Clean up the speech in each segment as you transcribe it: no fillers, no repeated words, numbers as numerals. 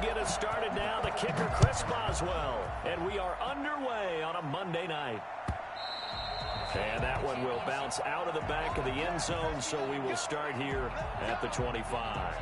get us started now, the kicker, Chris Boswell. And we are underway on a Monday night. And that one will bounce out of the back of the end zone, so we will start here at the 25.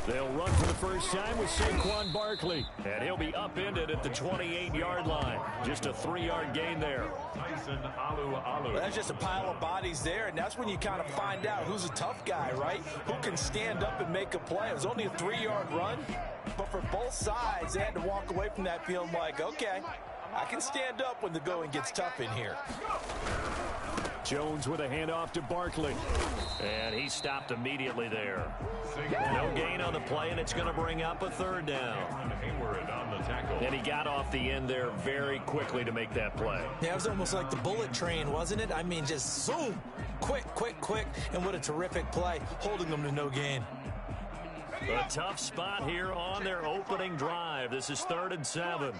They'll run for the first time with Saquon Barkley. And he'll be upended at the 28-yard line. Just a 3-yard gain there. Well, that's just a pile of bodies there, and that's when you kind of find out who's a tough guy, right? Who can stand up and make a play. It was only a 3-yard run, but for both sides, they had to walk away from that feeling like, okay, I can stand up when the going gets tough in here. Jones with a handoff to Barkley. And he stopped immediately there. No gain on the play, and it's going to bring up a third down. And he got off the end there very quickly to make that play. Yeah, it was almost like the bullet train, wasn't it? I mean, just zoom, quick, and what a terrific play, holding them to no gain. A tough spot here on their opening drive. This is 3rd and 7.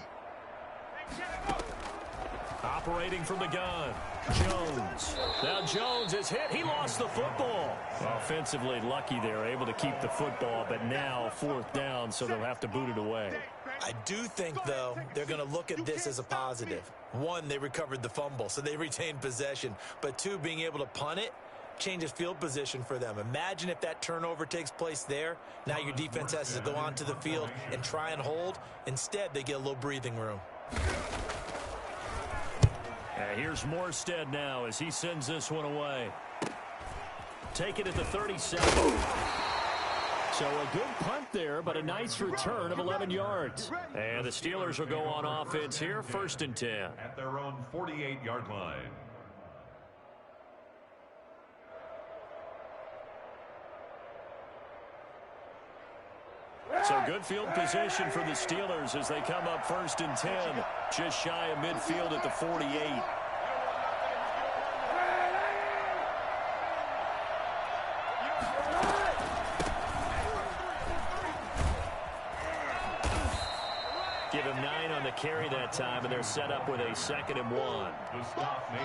Operating from the gun, Jones. Now Jones is hit. He lost the football. Offensively lucky they're able to keep the football, but now 4th down, so they'll have to boot it away. I do think, though, they're going to look at this as a positive. 1, they recovered the fumble, so they retained possession. But 2, being able to punt it changes field position for them. Imagine if that turnover takes place there. Now your defense has to go onto the field and try and hold. Instead, they get a little breathing room. Here's Morstead now as he sends this one away. Take it at the 37. So a good punt there, but a nice return of 11 yards. And the Steelers will go on offense here, 1st and 10. At their own 48-yard line. So good field position for the Steelers as they come up 1st and 10. Just shy of midfield at the 48. Give him 9 on the carry that time, and they're set up with a 2nd and 1.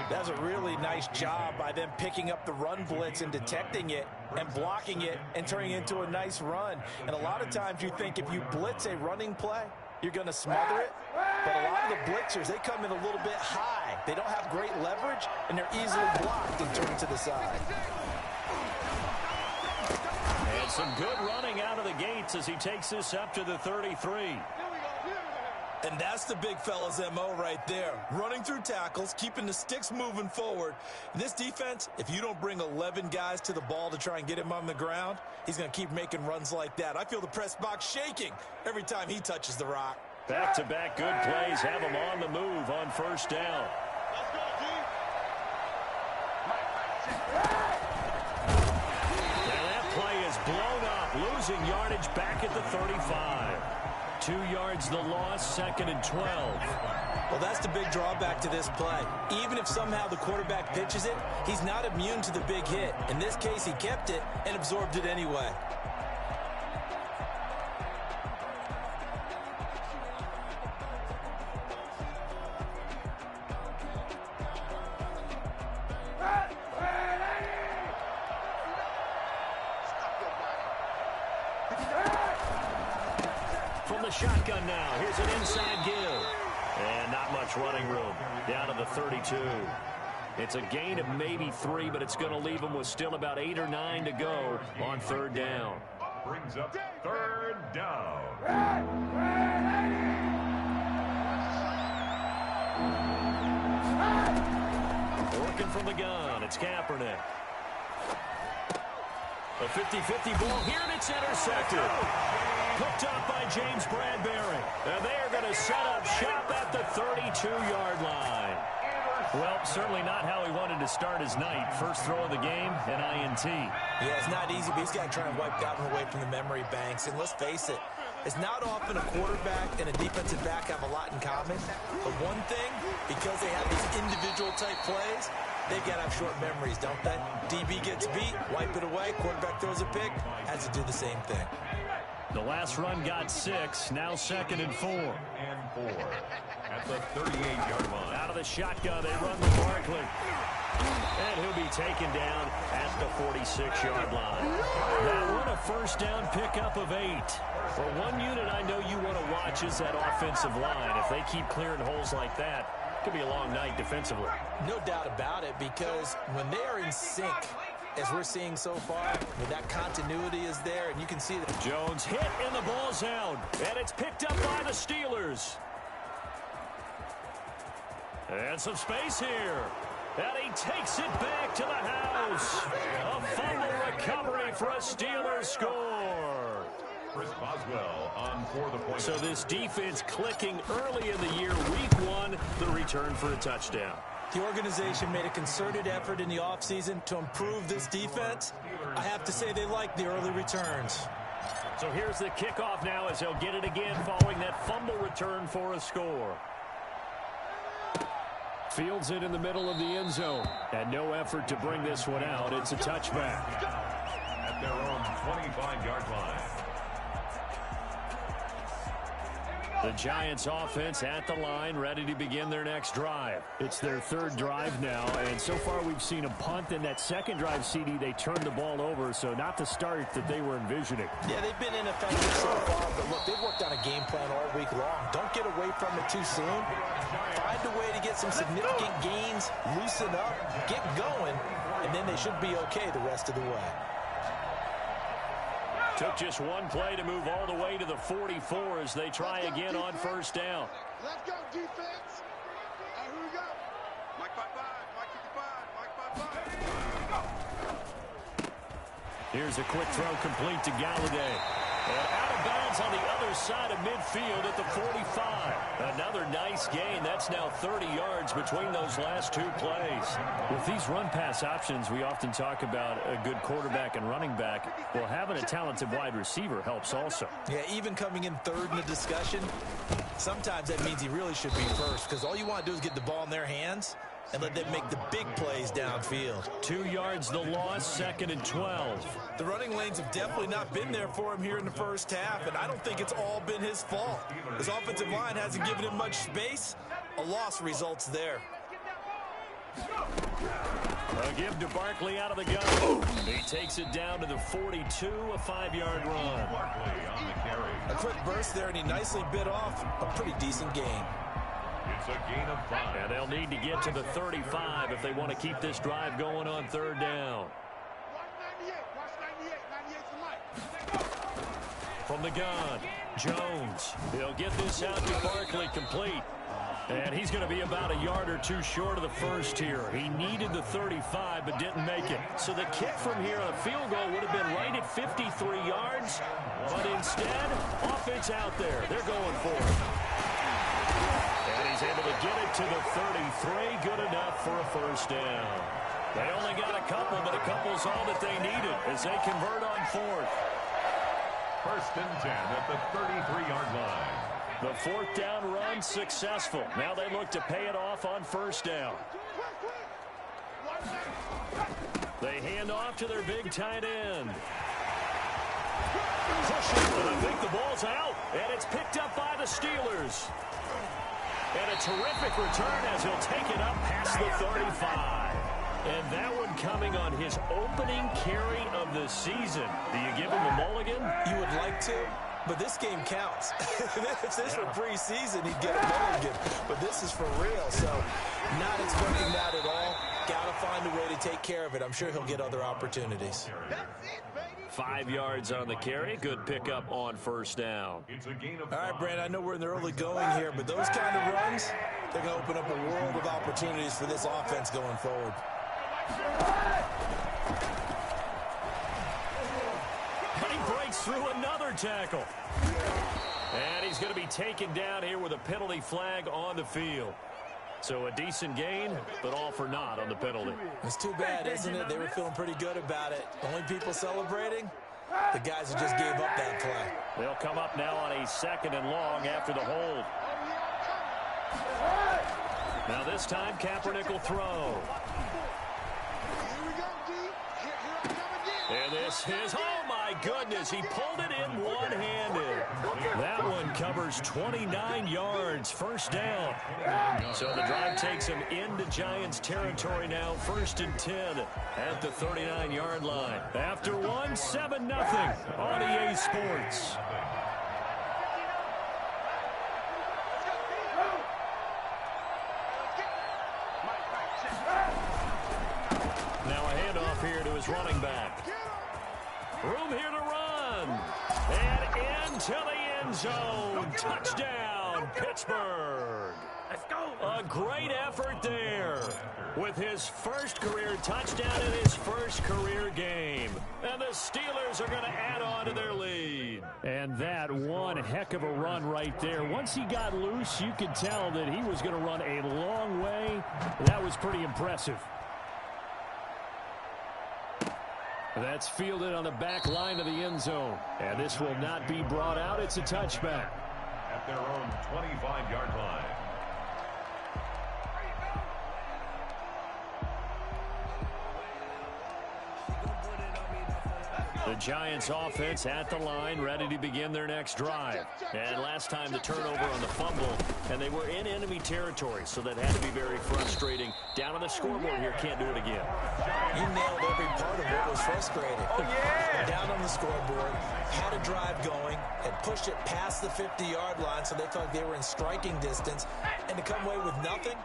That's a really nice job by them picking up the run blitz and detecting it and blocking it and turning it into a nice run. And a lot of times you think if you blitz a running play, you're going to smother it. But a lot of the blitzers, they come in a little bit high. They don't have great leverage, and they're easily blocked and turned to the side. And some good running out of the gates as he takes this up to the 33. And that's the big fella's MO right there. Running through tackles, keeping the sticks moving forward. This defense, if you don't bring 11 guys to the ball to try and get him on the ground, he's going to keep making runs like that. I feel the press box shaking every time he touches the rock. Back-to-back good plays have him on the move on 1st down. Now that play is blown up, losing yardage back at the 35. 2 yards the loss, 2nd and 12. Well, that's the big drawback to this play. Even if somehow the quarterback pitches it, he's not immune to the big hit. In this case, he kept it and absorbed it anyway. From the shotgun now, here's an inside give. And not much running room. Down to the 32. It's a gain of maybe 3, but it's going to leave them with still about 8 or 9 to go on 3rd down. Brings up 3rd down. Working from the gun, it's Kaepernick. A 50-50 ball here, and it's intercepted. Picked up by James Bradbury. And they are going to set up shop at the 32-yard line. Well, certainly not how he wanted to start his night. First throw of the game, an INT. Yeah, it's not easy, but he's got to try and wipe that one away from the memory banks. And let's face it, it's not often a quarterback and a defensive back have a lot in common. But one thing, because they have these individual individual type plays, they've got to have short memories, don't they? DB gets beat, wipe it away, quarterback throws a pick, has to do the same thing. The last run got 6, now 2nd and 4. And 4 at the 38-yard line. Out of the shotgun, they run with Barkley. And he'll be taken down at the 46-yard line. That one a first down pickup of 8. For one unit I know you want to watch is that offensive line. If they keep clearing holes like that, it could be a long night defensively. No doubt about it, because when they are in sync, as we're seeing so far, when that continuity is there, and you can see that. Jones hit, and the ball's out. And it's picked up by the Steelers. And some space here. And he takes it back to the house. A fumble recovery for a Steelers score. Chris Boswell on for the point. So this defense clicking early in the year, week 1, the return for a touchdown. The organization made a concerted effort in the offseason to improve this defense. I have to say they like the early returns. So here's the kickoff now as they'll get it again following that fumble return for a score. Fields it in the middle of the end zone. And no effort to bring this one out. It's a touchback. At their own 25-yard line. The Giants offense at the line, ready to begin their next drive. It's their 3rd drive now, and so far we've seen a punt. In that second drive, CD, they turned the ball over, so not the start that they were envisioning. Yeah, they've been ineffective so far, but look, they've worked on a game plan all week long. Don't get away from it too soon. Find a way to get some significant gains, loosen up, get going, and then they should be okay the rest of the way. Took just one play to move all the way to the 44 as they try again on first down. Let's go, defense. Here we go. Mike 5-5, Mike 55, Mike 5-5. Here's a quick throw complete to Galladay. And out of bounds on the other side of midfield at the 45. Another nice gain. That's now 30 yards between those last 2 plays. With these run-pass options, we often talk about a good quarterback and running back. Well, having a talented wide receiver helps also. Yeah, even coming in 3rd in the discussion, sometimes that means he really should be first, because all you want to do is get the ball in their hands and let them make the big plays downfield. 2 yards the loss, 2nd and 12. The running lanes have definitely not been there for him here in the first half, and I don't think it's all been his fault. His offensive line hasn't given him much space. A loss results there. A give to Barkley out of the gun. He takes it down to the 42, a 5-yard run. Barkley on the carry. A quick burst there, and he nicely bit off a pretty decent gain. It's a gain of 5. And they'll need to get to the 35 if they want to keep this drive going on 3rd down. From the gun, Jones. He'll get this out to Barkley complete. And he's going to be about a yard or 2 short of the first here. He needed the 35 but didn't make it. So the kick from here on a field goal would have been right at 53 yards. But instead, offense out there. They're going for it. And he's able to get it to the 33. Good enough for a first down. They only got a couple, but a couple's all that they needed as they convert on 4th. 1st and 10 at the 33-yard line. The 4th down run successful. Now they look to pay it off on first down. They hand off to their big tight end. Pushing, and I think the ball's out, and it's picked up by the Steelers. And a terrific return as he'll take it up past the 35. And that one coming on his opening carry of the season. Do you give him a mulligan? You would like to, but this game counts. If this were preseason, he'd get a mulligan. But this is for real, so not expecting that at all. Got to find a way to take care of it. I'm sure he'll get other opportunities. 5 yards on the carry. Good pickup on first down. It's a gain of All right, 5. Brand, I know we're in the early going here, but those kind of runs, they're going to open up a world of opportunities for this offense going forward. And he breaks through another tackle. And he's going to be taken down here with a penalty flag on the field. So a decent gain, but all for naught on the penalty. It's too bad, isn't it? They were feeling pretty good about it. Only people celebrating, the guys who just gave up that play. They'll come up now on a 2nd and long after the hold. Now this time, Kaepernick will throw. Here we go, D. Here I come again. And this is, oh my goodness, he pulled it in one-handed. That one covers 29 yards, first down. So the drive takes him into Giants territory now, 1st and 10 at the 39-yard line. After one, 7-0 on EA Sports. Now a handoff here to his running back. Room here to run. And into the end zone. Touchdown, Pittsburgh. Let's go. A great effort there with his first career touchdown in his first career game. And the Steelers are going to add on to their lead. And that one heck of a run right there. Once he got loose, you could tell that he was going to run a long way. That was pretty impressive. That's fielded on the back line of the end zone. And this will not be brought out. It's a touchback. At their own 25-yard line. The Giants offense at the line, ready to begin their next drive. And last time the turnover on the fumble, and they were in enemy territory, so that had to be very frustrating. Down on the scoreboard here, can't do it again. You nailed every part of what was frustrating. Oh, yeah! Down on the scoreboard, had a drive going, and pushed it past the 50-yard line so they felt they were in striking distance, and to come away with nothing,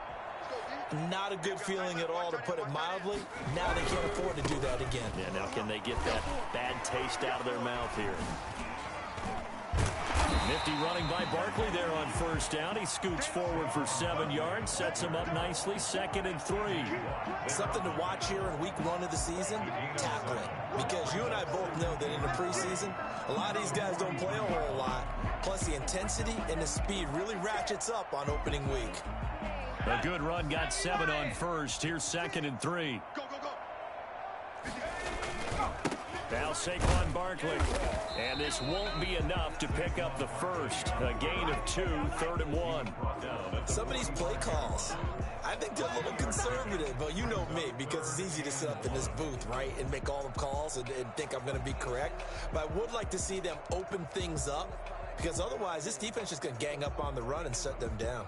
not a good feeling at all, to put it mildly. Now they can't afford to do that again. Yeah, now can they get that bad taste out of their mouth here? Nifty running by Barkley there on first down. He scoots forward for 7 yards, sets him up nicely, 2nd and 3. Something to watch here in week 1 of the season, tackling. Because you and I both know that in the preseason, a lot of these guys don't play a whole lot. Plus the intensity and the speed really ratchets up on opening week. A good run, got 7 on first. Here's 2nd and 3. Go, go, go. Now Saquon Barkley. And this won't be enough to pick up the first. A gain of 2, 3rd and 1. Some of these play calls, I think they're a little conservative. But you know me, because it's easy to sit up in this booth, right, and make all the calls and think I'm going to be correct. But I would like to see them open things up, because otherwise this defense is going to gang up on the run and shut them down.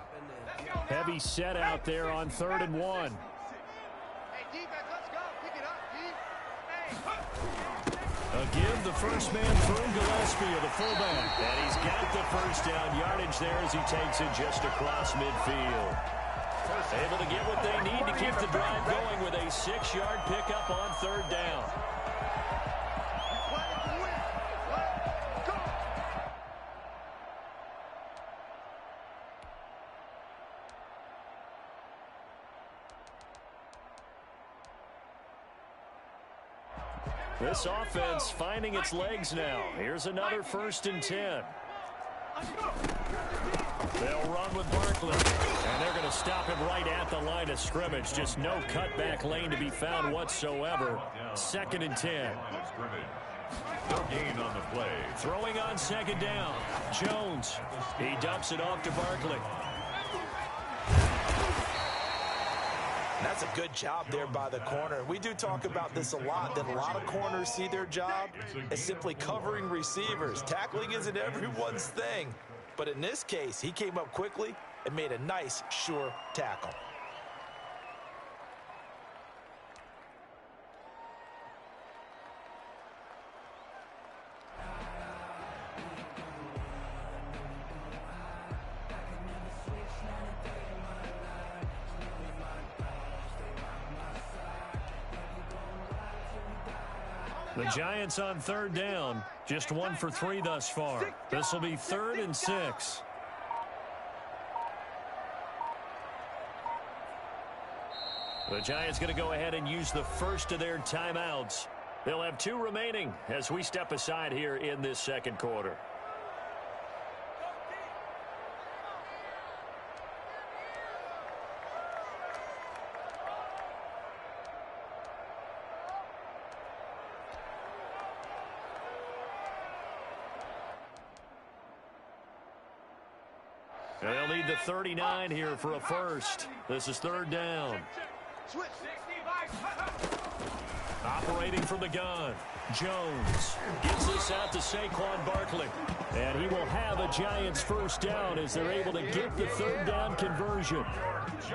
Heavy set out there on 3rd and 1. Hey, defense, let's go. Pick it up, D. Hey. Again, the first man through, Gillespie of the fullback. And he's got the first down yardage there as he takes it just across midfield. Able to get what they need to keep the drive going with a 6-yard pickup on 3rd down. This offense finding its legs now. Here's another 1st and 10. They'll run with Barkley. And they're going to stop him right at the line of scrimmage. Just no cutback lane to be found whatsoever. 2nd and 10. No gain on the play. Throwing on 2nd down. Jones. He dumps it off to Barkley. That's a good job there by the corner. We do talk about this a lot, that a lot of corners see their job as simply covering receivers. Tackling isn't everyone's thing. But in this case, he came up quickly and made a nice, sure tackle. The Giants on 3rd down. Just 1 for 3 thus far. This will be 3rd and 6. The Giants going to go ahead and use the first of their timeouts. They'll have 2 remaining as we step aside here in this 2nd quarter. They'll need the 39 here for a first. This is third down. Switch. Operating from the gun, Jones gives this out to Saquon Barkley. And he will have a Giants first down as they're able to get the third down conversion.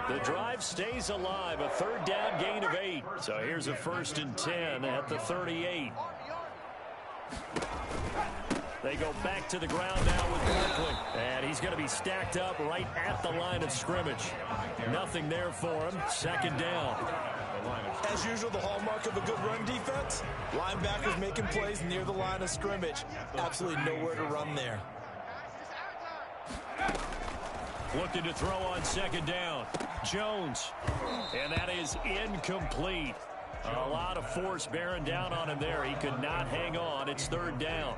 The drive stays alive, a third down gain of 8. So here's a 1st and 10 at the 38. They go back to the ground now with Barkley. And he's going to be stacked up right at the line of scrimmage. Nothing there for him. Second down. As usual, the hallmark of a good run defense, linebackers making plays near the line of scrimmage. Absolutely nowhere to run there. Looking to throw on second down. Jones. And that is incomplete. A lot of force bearing down on him there. He could not hang on. It's third down.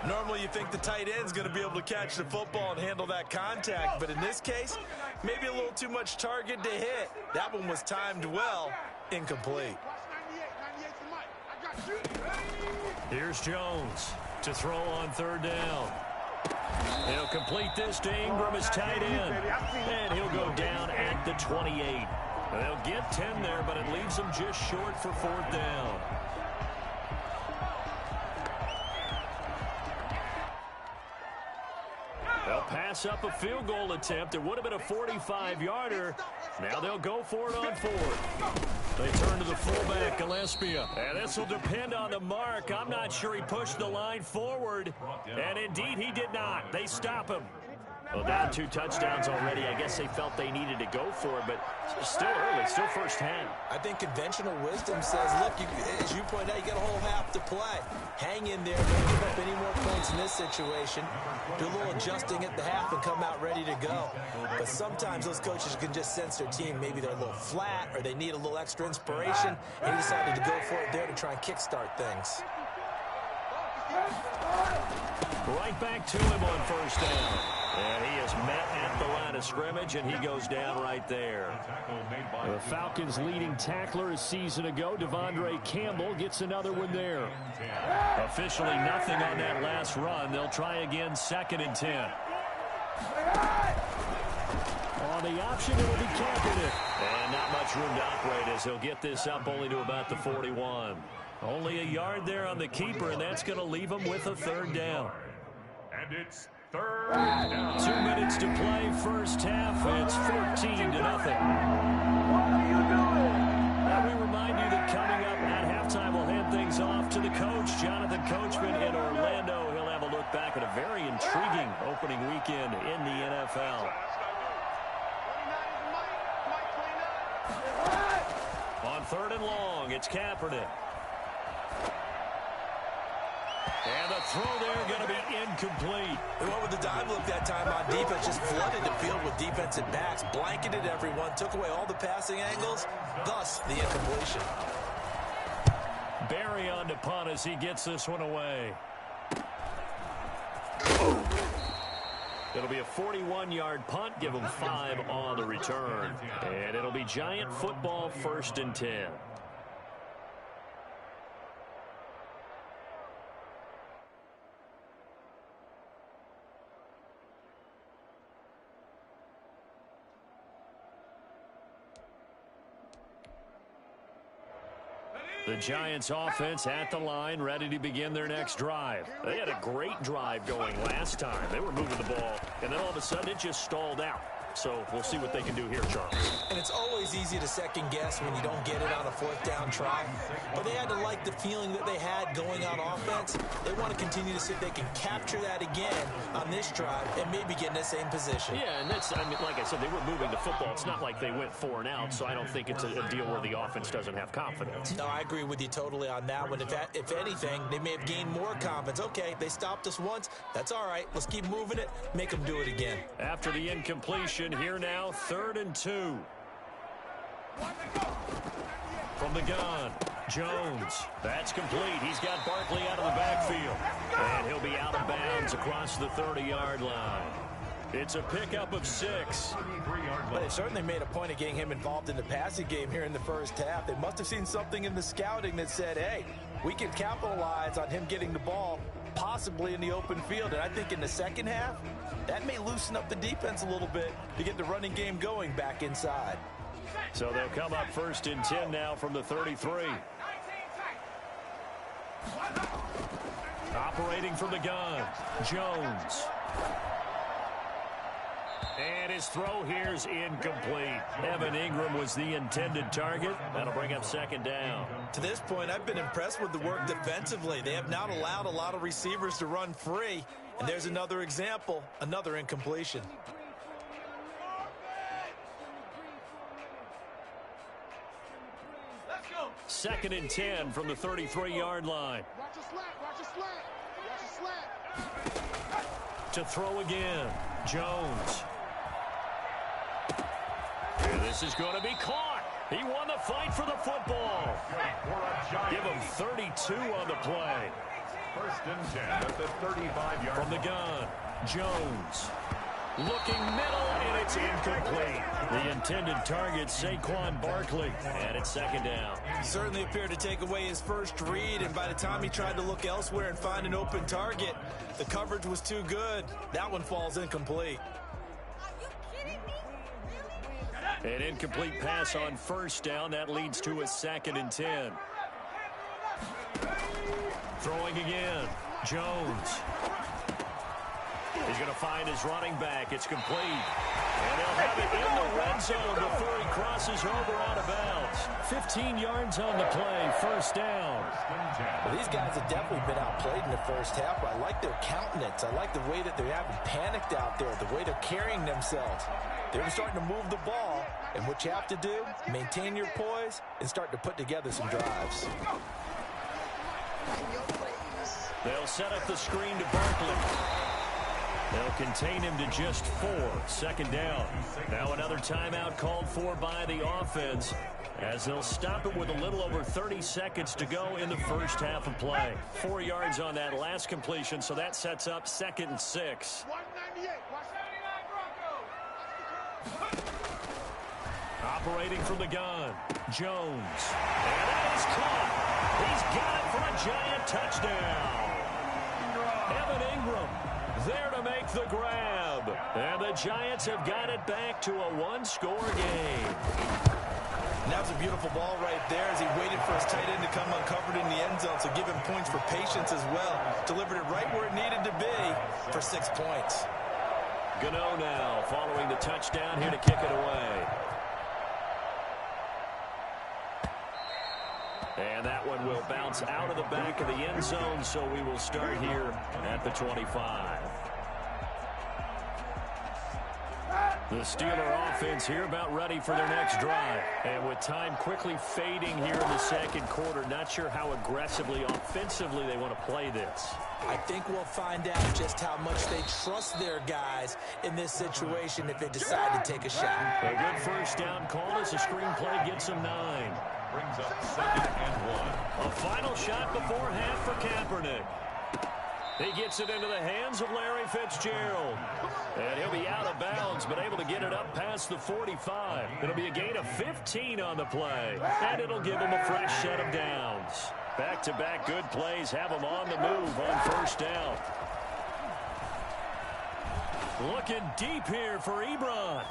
Normally you think the tight end's going to be able to catch the football and handle that contact, but in this case, maybe a little too much target to hit. That one was timed well. Incomplete. Here's Jones to throw on third down. He'll complete this to Ingram as tight end. And he'll go down at the 28. They'll get 10 there, but it leaves them just short for fourth down. They'll pass up a field goal attempt. It would have been a 45-yarder. Now they'll go for it on fourth. They turn to the fullback, Gillespie. And this will depend on the mark. I'm not sure he pushed the line forward. And indeed, he did not. They stop him. Well, down 2 touchdowns already. I guess they felt they needed to go for it, but still early, still first half. I think conventional wisdom says, look, as you pointed out, you got a whole half to play. Hang in there, don't give up any more points in this situation. Do a little adjusting at the half and come out ready to go. But sometimes those coaches can just sense their team. Maybe they're a little flat or they need a little extra inspiration. And he decided to go for it there to try and kickstart things. Right back to him on first down. And he is met at the line of scrimmage, and he goes down right there. The Falcons' leading tackler a season ago, Devondre Campbell, gets another one there. Officially nothing on that last run. They'll try again, 2nd and 10. On the option, it'll be Kaepernick. And not much room to operate as he'll get this up only to about the 41. Only a yard there on the keeper, and that's going to leave him with a third down. And it's third down. 2 minutes to play, first half. It's 14-0. What are you doing? Now we remind you that coming up at halftime, we'll hand things off to the coach, Jonathan Coachman in Orlando. He'll have a look back at a very intriguing opening weekend in the NFL. On 3rd and long, it's Kaepernick. And the throw there going to be incomplete. They went with the dive look that time on defense, just flooded the field with defensive backs, blanketed everyone, took away all the passing angles, thus the incompletion. Barry on to punt as he gets this one away. It'll be a 41-yard punt, give them 5 on the return. And it'll be Giant football, 1st and 10. The Giants offense at the line, ready to begin their next drive. They had a great drive going last time. They were moving the ball, and then all of a sudden it just stalled out. So we'll see what they can do here, Charles. And it's always easy to second guess when you don't get it on a 4th down try. But they had to like the feeling that they had going on offense. They want to continue to see if they can capture that again on this drive and maybe get in the same position. Yeah, and that's, I mean, like I said, they were moving the football. It's not like they went 4 and out, so I don't think it's a deal where the offense doesn't have confidence. No, I agree with you totally on that one. If anything, they may have gained more confidence. Okay, they stopped us once. That's all right. Let's keep moving it. Make them do it again. After the incompletion, here now, 3rd and 2. From the gun, Jones. That's complete. He's got Barkley out of the backfield. And he'll be out of bounds across the 30-yard line. It's a pickup of 6. But they certainly made a point of getting him involved in the passing game here in the first half. They must have seen something in the scouting that said, hey, we can capitalize on him getting the ball possibly in the open field. And I think in the second half, that may loosen up the defense a little bit to get the running game going back inside. So they'll come up 1st and 10 now from the 33. Operating from the gun, Jones. And his throw here's incomplete. Evan Ingram was the intended target. That'll bring up 2nd down. To this point, I've been impressed with the work defensively. They have not allowed a lot of receivers to run free. And there's another example, another incompletion. Let's go. 2nd and 10 from the 33-yard line. Watch a slant, watch a slant, watch a slant. To throw again, Jones. And this is going to be caught. He won the fight for the football. Give him 32 on the play. 1st and 10 at the 35-yard From the gun, Jones. Looking middle, and it's incomplete. The intended target, Saquon Barkley. And it's 2nd down. He certainly appeared to take away his first read, and by the time he tried to look elsewhere and find an open target, the coverage was too good. That one falls incomplete. An incomplete pass on 1st down. That leads to a 2nd and 10. Throwing again, Jones. He's going to find his running back. It's complete. And they'll have it in the red zone before he crosses over out of bounds. 15 yards on the play, 1st down. Well, these guys have definitely been outplayed in the first half. I like their countenance. I like the way that they haven't panicked out there, the way they're carrying themselves. They're starting to move the ball, and what you have to do, maintain your poise and start to put together some drives. They'll set up the screen to Barkley. They'll contain him to just 4. 2nd down. Now another timeout called for by the offense, as they'll stop it with a little over 30 seconds to go in the first half of play. 4 yards on that last completion, so that sets up 2nd and 6. 198, watch 79 Broncos. Operating from the gun, Jones. And that is caught. He's got it for a giant touchdown. Evan Ingram there to make the grab. And the Giants have got it back to a 1-score game. And that was a beautiful ball right there as he waited for his tight end to come uncovered in the end zone, so give him points for patience as well. Delivered it right where it needed to be for 6 points. Gano now following the touchdown here to kick it away. And that one will bounce out of the back of the end zone, so we will start here at the 25. The Steeler offense here about ready for their next drive. And with time quickly fading here in the 2nd quarter, not sure how aggressively, offensively they want to play this. I think we'll find out just how much they trust their guys in this situation if they decide to take a shot. A good 1st down call as the screenplay gets them 9. brings up 2nd and 1. A final shot before half for Kaepernick. He gets it into the hands of Larry Fitzgerald. And he'll be out of bounds, but able to get it up past the 45. It'll be a gain of 15 on the play. And it'll give him a fresh set of downs. Back-to-back good plays have him on the move on 1st down. Looking deep here for Ebron.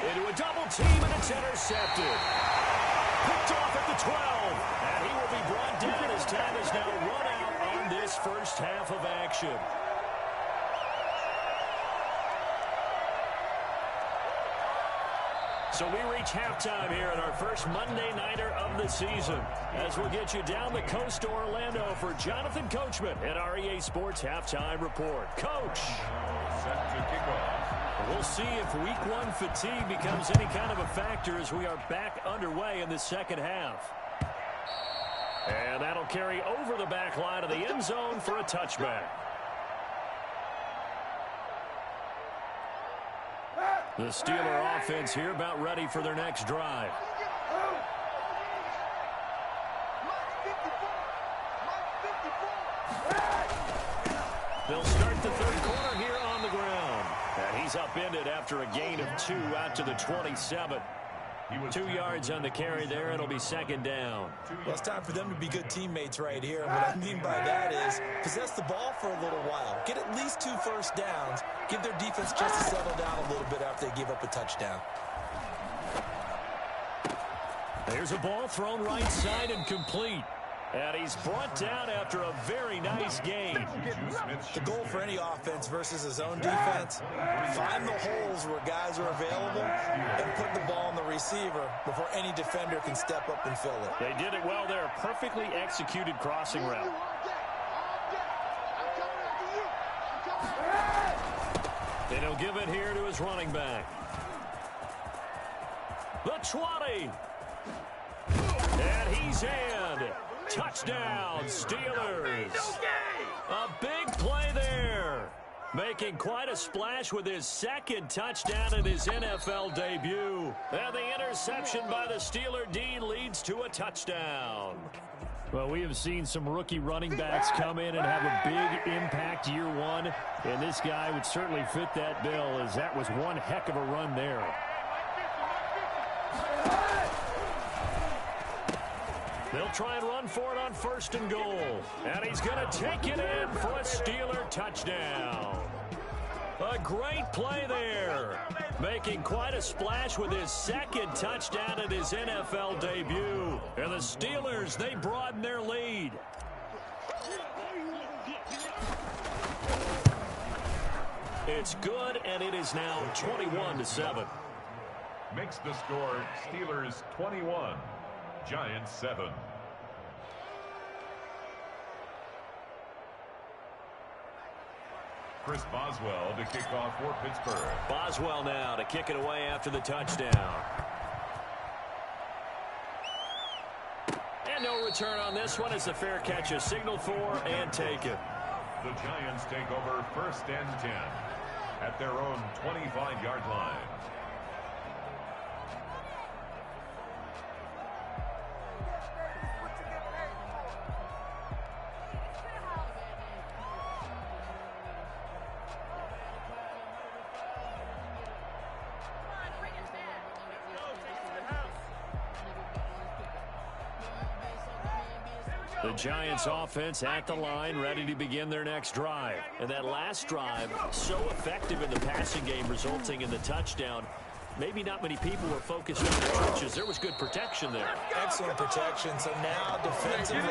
Into a double team, and it's intercepted. Picked off at the 12. And he will be brought down as time is now run out on this first half of action. So we reach halftime here in our first Monday Nighter of the season, as we'll get you down the coast to Orlando for Jonathan Coachman at REA Sports Halftime Report. Coach. Set to kick off. We'll see if week one fatigue becomes any kind of a factor as we are back underway in the second half. And that'll carry over the back line of the end zone for a touchback. The Steeler offense here about ready for their next drive. They'll start the third quarter here on the ground. And he's upended after a gain of 2 out to the 27. 2 yards on the carry there. It'll be second down. Well, it's time for them to be good teammates right here. And what I mean by that is possess the ball for a little while. Get at least 2 first downs. Give their defense just to settle down a little bit after they give up a touchdown. There's a ball thrown right side and complete. And he's brought down after a very nice game. The goal for any offense versus his own defense, find the holes where guys are available and put the ball on the receiver before any defender can step up and fill it. They did it well there. Perfectly executed crossing route. And he'll give it here to his running back. The 20. And he's in. Touchdown, Steelers. A big play there. Making quite a splash with his second touchdown in his NFL debut. And the interception by the Steeler D leads to a touchdown. Well, we have seen some rookie running backs come in and have a big impact year one. And this guy would certainly fit that bill, as that was one heck of a run there. They'll try and run for it on 1st and goal. And he's going to take it in for a Steeler touchdown. A great play there. Making quite a splash with his second touchdown in his NFL debut. And the Steelers, they broaden their lead. It's good, and it is now 21-7. Makes the score Steelers 21. Giants 7. Chris Boswell to kick off for Pittsburgh. Boswell now to kick it away after the touchdown. And no return on this one. It's a fair catch, a signal for and taken. The Giants take over 1st and 10 at their own 25-yard line. The Giants offense at the line, ready to begin their next drive. And that last drive, so effective in the passing game, resulting in the touchdown. Maybe not many people were focused on the touches. There was good protection there. Excellent protection. So now defensively,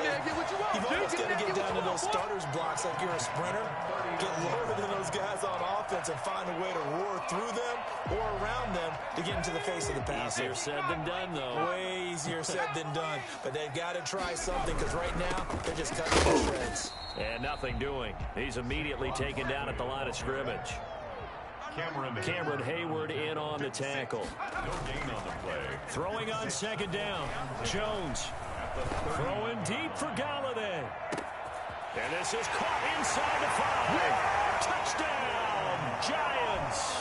you've almost got to get down to those starters blocks like you're a sprinter. Get lower than those guys on offense and find a way to roar through them or around them to get into the face of the passer. Easier said than done, though. Way easier said than done. But they've got to try something, because right now they're just cutting to shreds. And nothing doing. He's immediately taken down at the line of scrimmage. Cameron Hayward in on the tackle. No gain on the play. Throwing on 2nd down. Jones throwing deep for Galladay. And this is caught inside the 5. Touchdown, Giants.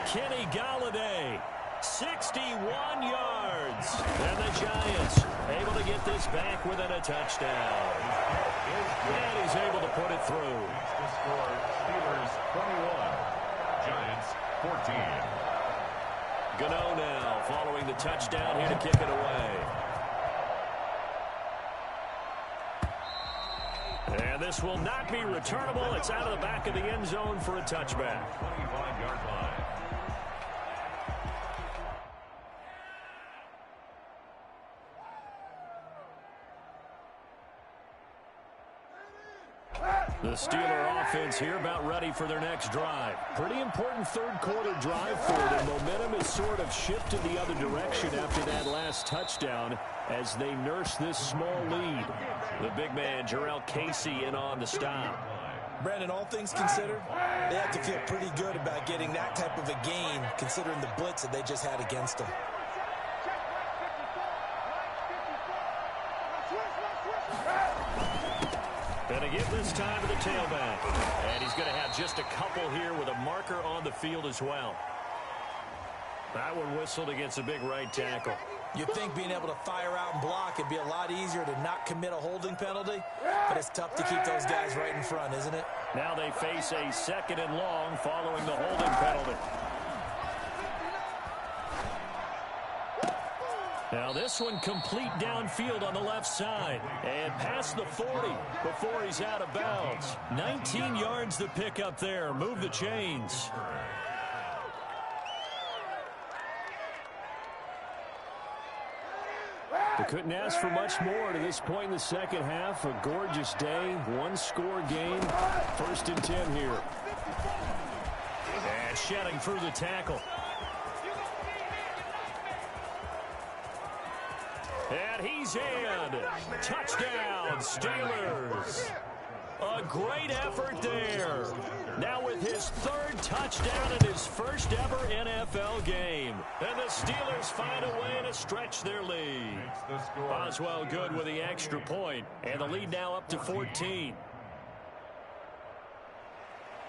Kenny Galladay, 61 yards. And the Giants able to get this back within a touchdown. And he's able to put it through. The score, Steelers 21, Giants 14. Gano now following the touchdown here to kick it away. And this will not be returnable. It's out of the back of the end zone for a touchback. 25-yard line. The Steeler offense here about ready for their next drive. Pretty important third quarter drive for them. Momentum has sort of shifted the other direction after that last touchdown as they nurse this small lead. The big man, Jarrell Casey, in on the stop. Brandon, all things considered, they have to feel pretty good about getting that type of a gain, considering the blitz that they just had against them. Gonna give this time to the tailback. And he's going to have just a couple here with a marker on the field as well. That one whistled against a big right tackle. You'd think being able to fire out and block would be a lot easier to not commit a holding penalty, but it's tough to keep those guys right in front, isn't it? Now they face a 2nd and long following the holding penalty. Now this one complete downfield on the left side. And past the 40 before he's out of bounds. 19 yards to pick up there. Move the chains. They couldn't ask for much more to this point in the second half. A gorgeous day, one-score game. 1st and 10 here. And shedding through the tackle. And he's in. Touchdown, Steelers. A great effort there. Now with his 3rd touchdown in his first ever NFL game. And the Steelers find a way to stretch their lead. Boswell good with the extra point. And the lead now up to 14.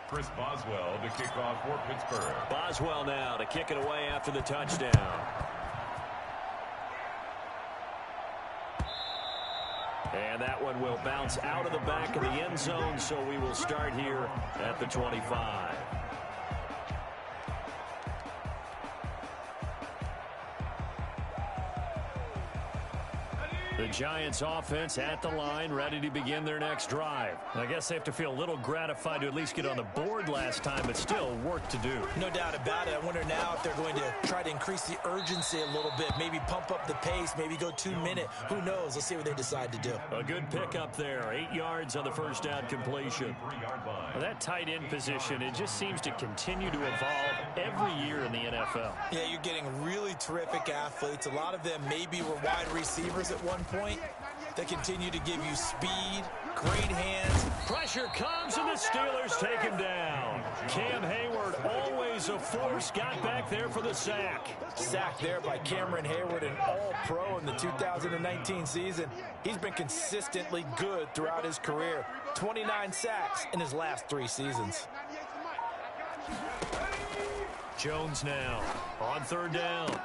Chris Boswell to kick off for Pittsburgh. Boswell now to kick it away after the touchdown. And that one will bounce out of the back of the end zone, so we will start here at the 25. The Giants offense at the line, ready to begin their next drive. I guess they have to feel a little gratified to at least get on the board last time, but still work to do. No doubt about it. I wonder now if they're going to try to increase the urgency a little bit, maybe pump up the pace, maybe go 2-minute. Who knows? Let's see what they decide to do. A good pickup there. 8 yards on the first down completion. Well, that tight end position, it just seems to continue to evolve every year in the NFL. Yeah, you're getting really terrific athletes. A lot of them maybe were wide receivers at one point. They continue to give you speed, great hands. Pressure comes, and the Steelers take him down. Cam Hayward, always a force, got back there for the sack. Sacked there by Cameron Hayward, an all-pro in the 2019 season. He's been consistently good throughout his career. 29 sacks in his last 3 seasons. Jones now on 3rd down.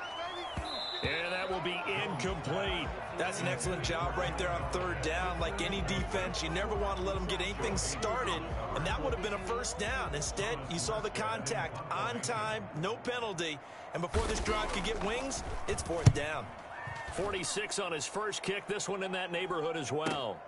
And that will be incomplete. That's an excellent job right there on 3rd down. Like any defense, you never want to let them get anything started, and that would have been a 1st down. Instead, you saw the contact on time, no penalty, and before this drive could get wings, it's 4th down. 46 on his first kick, this one in that neighborhood as well.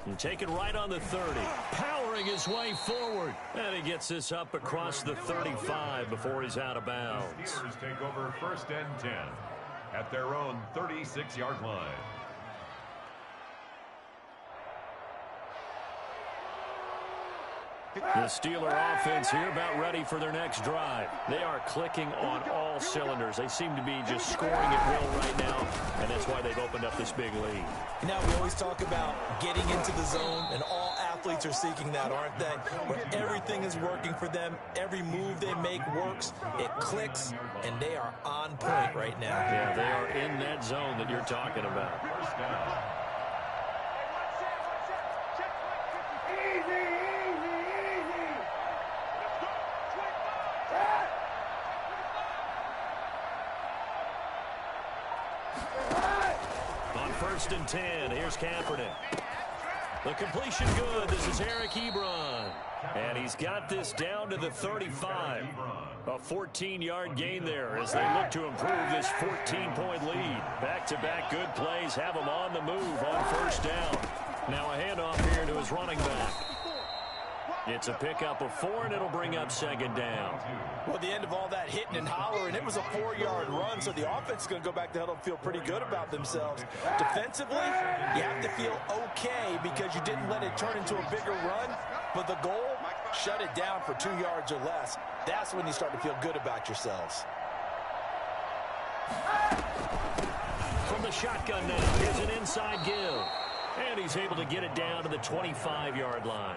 And taken right on the 30, powering his way forward. And he gets this up across the 35 before he's out of bounds. Steelers take over 1st and 10 at their own 36-yard line. The Steeler offense here about ready for their next drive. They are clicking on all cylinders. They seem to be just scoring at will right now, and that's why they've opened up this big lead. Now, we always talk about getting into the zone, and all athletes are seeking that, aren't they? Where everything is working for them, every move they make works, it clicks, and they are on point right now. Yeah, they are in that zone that you're talking about. 1st down. On 1st and 10, here's Kaepernick. The completion good. This is Eric Ebron. And he's got this down to the 35. A 14-yard gain there as they look to improve this 14-point lead. Back-to-back good plays have them on the move on 1st down. Now a handoff here to his running back. It's a pickup of 4, and it'll bring up 2nd down. Well, the end of all that hitting and hollering, it was a 4-yard run, so the offense is going to go back to huddle and feel pretty good about themselves. Defensively, you have to feel okay because you didn't let it turn into a bigger run, but the goal, shut it down for 2 yards or less. That's when you start to feel good about yourselves. From the shotgun now, here's an inside give. And he's able to get it down to the 25-yard line.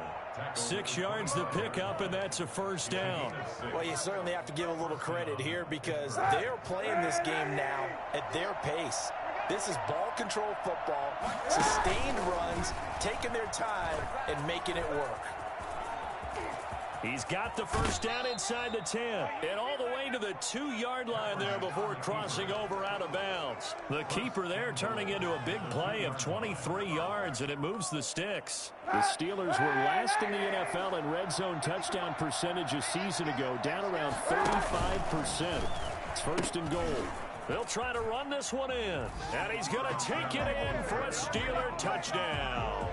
6 yards to pick up, and that's a 1st down. Well, you certainly have to give a little credit here because they're playing this game now at their pace. This is ball control football, sustained runs, taking their time, and making it work. He's got the 1st down inside the 10. And all the way to the 2-yard line there before crossing over out of bounds. The keeper there turning into a big play of 23 yards, and it moves the sticks. The Steelers were last in the NFL in red zone touchdown percentage a season ago, down around 35%. It's 1st and goal. They'll try to run this one in. And he's going to take it in for a Steeler touchdown.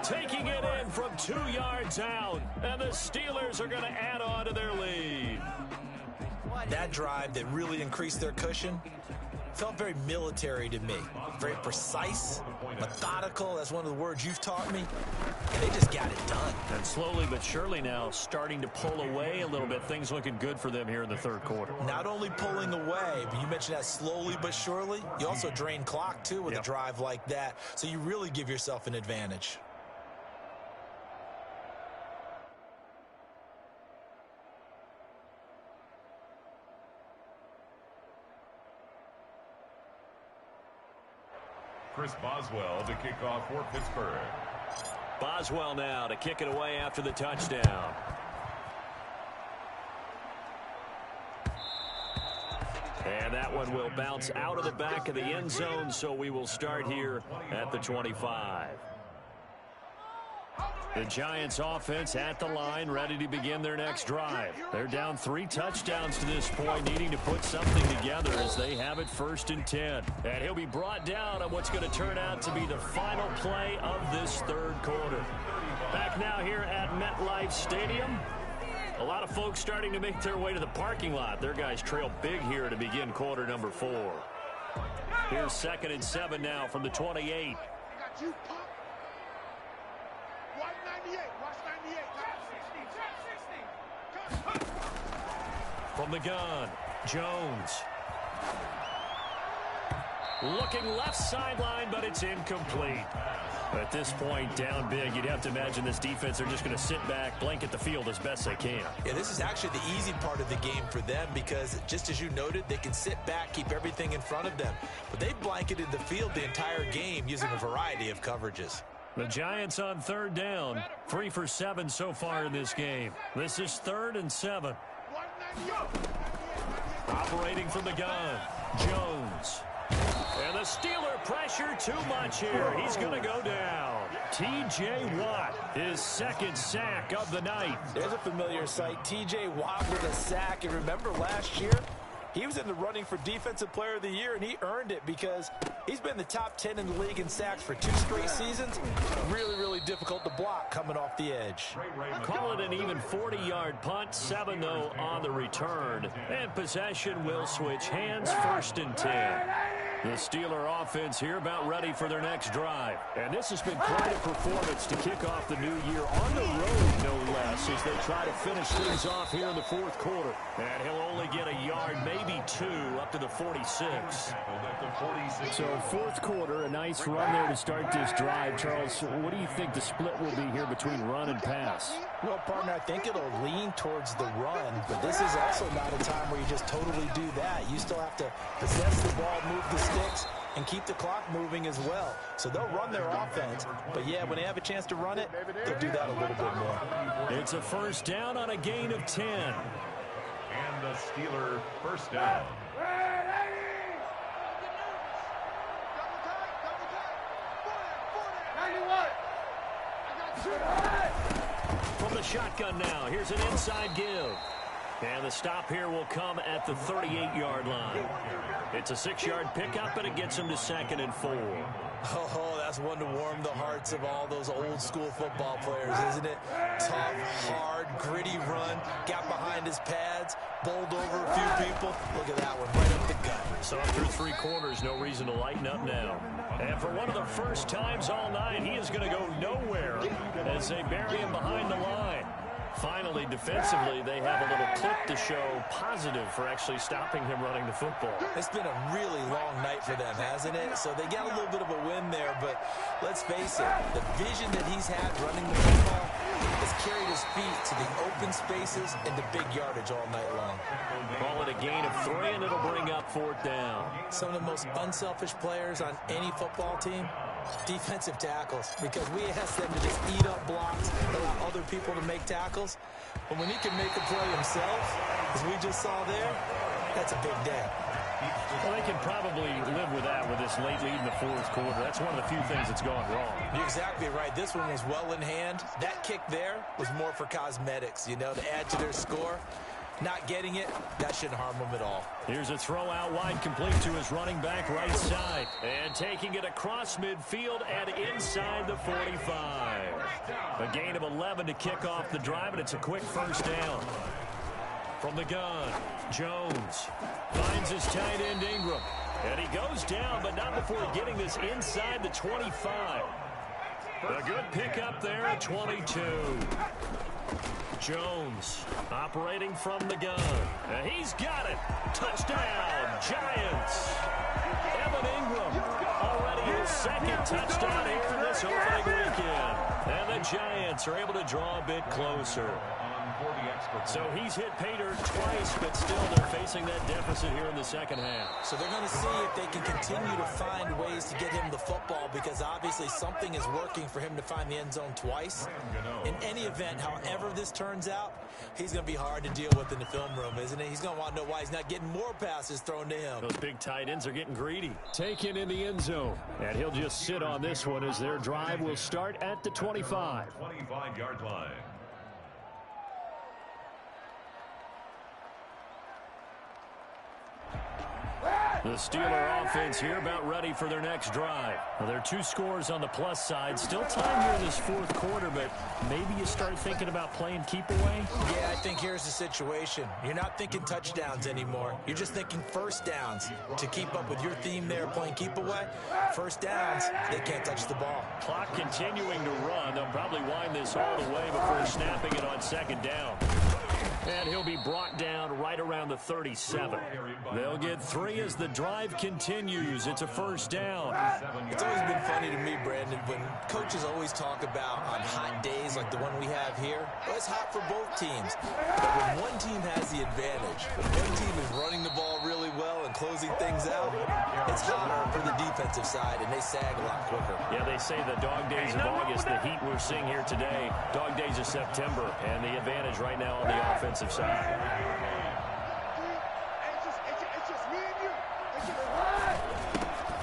Taking it in from 2 yards out. And the Steelers are going to add on to their lead. That drive that really increased their cushion felt very military to me. Very precise, methodical. That's one of the words you've taught me. And they just got it done. And slowly but surely now starting to pull away a little bit. Things looking good for them here in the third quarter. Not only pulling away, but you mentioned that slowly but surely. You also drain clock, too, with a drive like that. So you really give yourself an advantage. Chris Boswell to kick off for Pittsburgh. Boswell now to kick it away after the touchdown. And that one will bounce out of the back of the end zone, so we will start here at the 25. The Giants offense at the line, ready to begin their next drive. They're down 3 touchdowns to this point, needing to put something together as they have it 1st and 10. And he'll be brought down on what's going to turn out to be the final play of this third quarter. Back now here at MetLife Stadium. A lot of folks starting to make their way to the parking lot. Their guys trail big here to begin quarter number 4. Here's 2nd and 7 now from the 28. From the gun, Jones. Looking left sideline, but it's incomplete. At this point, down big, you'd have to imagine this defense are just going to sit back, blanket the field as best they can. Yeah, this is actually the easy part of the game for them because, just as you noted, they can sit back, keep everything in front of them. But they've blanketed the field the entire game using a variety of coverages. The Giants on 3rd down, 3 for 7 so far in this game. This is 3rd and 7. Operating from the gun, Jones. And the Steeler pressure too much here. He's going to go down. T.J. Watt, his 2nd sack of the night. There's a familiar sight. T.J. Watt with a sack. And remember last year, he was in the running for Defensive Player of the Year, and he earned it because he's been the top 10 in the league in sacks for 2 straight seasons. Really, really difficult to block coming off the edge. Call it an even 40-yard punt, 7 though on the return. And possession will switch hands, 1st and 10. The Steeler offense here about ready for their next drive. And this has been quite a performance to kick off the new year on the road, no less, as they try to finish things off here in the 4th quarter. And he'll only get a yard, maybe 2, up to the 46. So 4th quarter, a nice run there to start this drive. Charles, what do you think the split will be here between run and pass? Well, partner, I think it'll lean towards the run, but this is also not a time where you just totally do that. You still have to possess the ball, move the sticks, and keep the clock moving as well. So they'll run their offense, but yeah, when they have a chance to run it, they'll do that a little bit more. It's a 1st down on a gain of 10. And the Steeler 1st down. From the shotgun now, here's an inside give. And the stop here will come at the 38-yard line. It's a 6-yard pickup, and it gets him to 2nd and 4. Oh, that's one to warm the hearts of all those old-school football players, isn't it? Tough, hard, gritty run, got behind his pads, bowled over a few people. Look at that one, right up the gut. So through 3 quarters, no reason to lighten up now. And for one of the first times all night, he is going to go nowhere as they bury him behind the line. Finally, defensively, they have a little clip to show positive for actually stopping him running the football. It's been a really long night for them, hasn't it? So they got a little bit of a win there, but let's face it, the vision that he's had running the football has carried his feet to the open spaces and the big yardage all night long. Call it a gain of 3, and it'll bring up 4th down. Some of the most unselfish players on any football team, defensive tackles, because we ask them to just eat up blocks, allow other people to make tackles. But when he can make a play himself, as we just saw there, that's a big day. Well, they can probably live with that with this late lead in the 4th quarter. That's one of the few things that's gone wrong. You're exactly right. This one was well in hand. That kick there was more for cosmetics, you know, to add to their score. not getting it, that shouldn't harm him at all. Here's a throw out wide, complete to his running back right side. And taking it across midfield and inside the 45. A gain of 11 to kick off the drive, and it's a quick first down. From the gun, Jones finds his tight end Ingram. And he goes down, but not before getting this inside the 25. A good pickup there at 22. Jones operating from the gun. And he's got it. Touchdown, Giants. Evan Ingram already his second touchdown here in this opening weekend. And the Giants are able to draw a bit closer. So he's hit pay dirt twice, but still they're facing that deficit here in the second half. So they're going to see if they can continue to find ways to get him the football, because obviously something is working for him to find the end zone twice. In any event, however this turns out, he's going to be hard to deal with in the film room, isn't he? He's going to want to know why he's not getting more passes thrown to him. Those big tight ends are getting greedy. Taken in the end zone. And he'll just sit on this one as their drive will start at the 25. 25-yard line. The Steeler offense here about ready for their next drive. Now, there are 2 scores on the plus side. Still time here in this fourth quarter, but maybe you start thinking about playing keep away? Yeah, I think here's the situation. You're not thinking touchdowns anymore. You're just thinking first downs. To keep up with your theme there, playing keep away, first downs, they can't touch the ball. Clock continuing to run. They'll probably wind this all the way before snapping it on second down. And he'll be brought down right around the 37. They'll get 3 as the drive continues. It's a first down. It's always been funny to me, Brandon, when coaches always talk about on hot days like the one we have here, well, it's hot for both teams. But when one team has the advantage, when one team is running the ball really well and closing things out, it's hotter for the defensive side, and they sag a lot quicker. Yeah, they say the dog days of August, the heat we're seeing here today, dog days of September, and the advantage right now on the offensive side.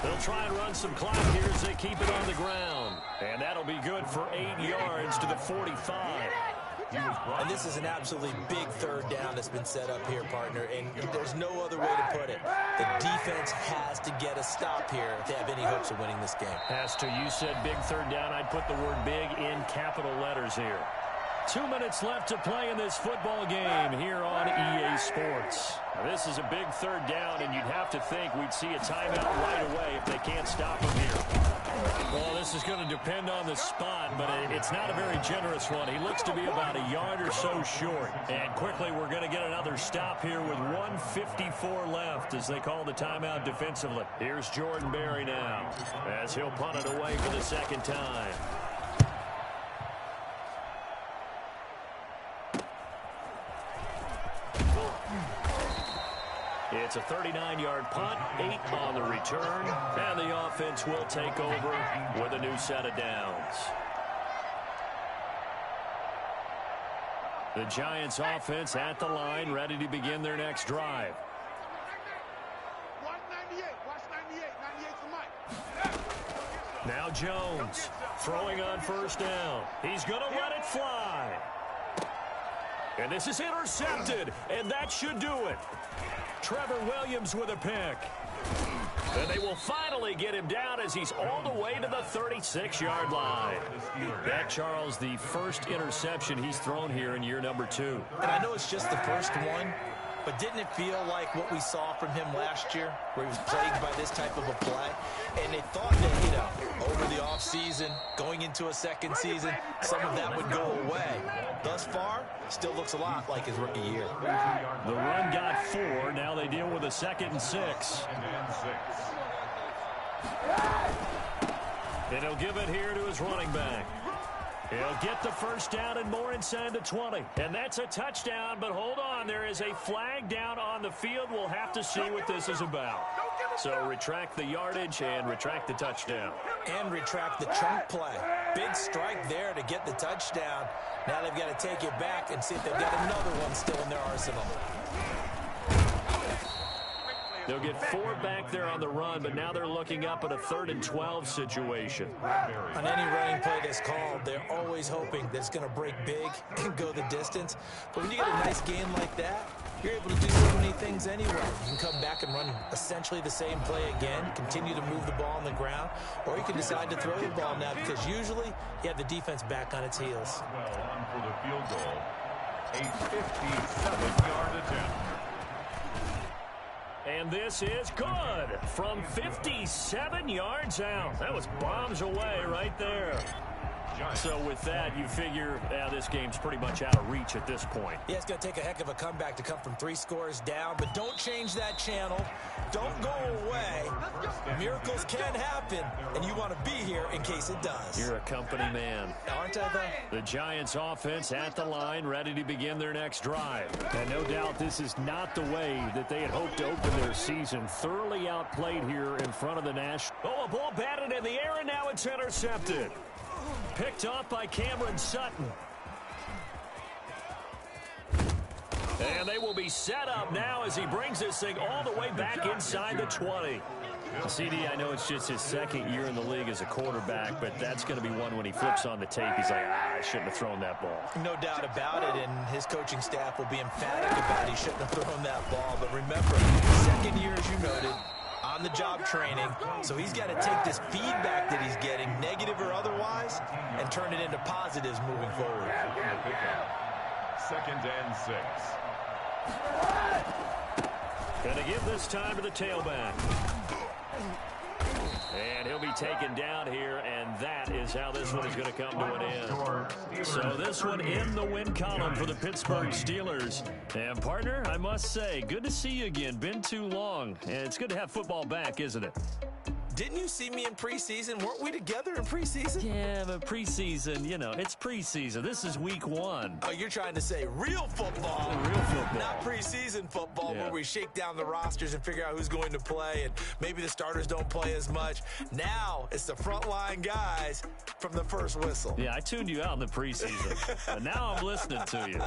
They'll try and run some clock here as they keep it on the ground. And that'll be good for 8 yards to the 45. And this is an absolutely big third down that's been set up here, partner, and there's no other way to put it. The defense has to get a stop here if they have any hopes of winning this game. Has to. You said big third down. I'd put the word big in capital letters here. 2 minutes left to play in this football game here on EA Sports. Now, this is a big third down, and you'd have to think we'd see a timeout right away if they can't stop him here. Well, this is going to depend on the spot, but it's not a very generous one. He looks to be about a yard or so short. And quickly, we're going to get another stop here with 1:54 left as they call the timeout defensively. Here's Jordan Berry now as he'll punt it away for the second time. It's a 39-yard punt, 8 on the return, and the offense will take over with a new set of downs. The Giants offense at the line, ready to begin their next drive. Watch 98. Watch 98. 98 for Mike. Now Jones throwing on first down. He's going to let it fly. And this is intercepted, and that should do it. Trevor Williams with a pick. And they will finally get him down as he's all the way to the 36-yard line. That, Charles, the first interception he's thrown here in year number 2. And I know it's just the first one, but didn't it feel like what we saw from him last year, where he was plagued by this type of a play? And they thought that, over the offseason, going into a second season, some of that would go away. Thus far, still looks a lot like his rookie year. The run got 4. Now they deal with a 2nd and 6. And he'll give it here to his running back. He'll get the first down and more inside the 20. And that's a touchdown, but hold on. There is a flag down on the field. We'll have to see what this is about. So retract the yardage and retract the touchdown. And retract the chunk play. Big strike there to get the touchdown. Now they've got to take it back and see if they've got another one still in their arsenal. They'll get 4 back there on the run, but now they're looking up at a 3rd and 12 situation. On any running play that's called, they're always hoping that it's going to break big and go the distance. But when you get a nice gain like that, you're able to do so many things anyway. You can come back and run essentially the same play again, continue to move the ball on the ground, or you can decide to throw the ball now because usually you have the defense back on its heels. Well, on for the field goal. A 57-yard attempt. And this is good from 57 yards out. That was bombs away right there. So with that, you figure this game's pretty much out of reach at this point. Yeah, it's going to take a heck of a comeback to come from 3 scores down, but don't change that channel. Don't go away. Miracles can happen, and you want to be here in case it does. You're a company man. Aren't I, though? The Giants offense at the line, ready to begin their next drive. And no doubt this is not the way that they had hoped to open their season. Thoroughly outplayed here in front of the National. Oh, a ball batted in the air, and now it's intercepted. Picked off by Cameron Sutton. And they will be set up now as he brings this thing all the way back inside the 20. CD, I know it's just his second year in the league as a quarterback, but that's going to be one when he flips on the tape. He's like, I shouldn't have thrown that ball. No doubt about it, and his coaching staff will be emphatic about he shouldn't have thrown that ball. But remember, second year, as you noted, on-the-job training, so he's got to take this feedback that he's getting, negative or otherwise, and turn it into positives moving forward. Second and 6. Gonna give this time to the tailback. And he'll be taken down here, and that is how this one is going to come to an end. So this one in the win column for the Pittsburgh Steelers. And, partner, I must say, good to see you again. Been too long. And it's good to have football back, isn't it? Didn't you see me in preseason? Weren't we together in preseason? Yeah, but preseason, you know, it's preseason. This is week 1. Oh, you're trying to say real football. Real football. Not preseason football, Yeah. where we shake down the rosters and figure out who's going to play, and maybe the starters don't play as much. Now it's the frontline guys from the first whistle. Yeah, I tuned you out in the preseason. But now I'm listening to you.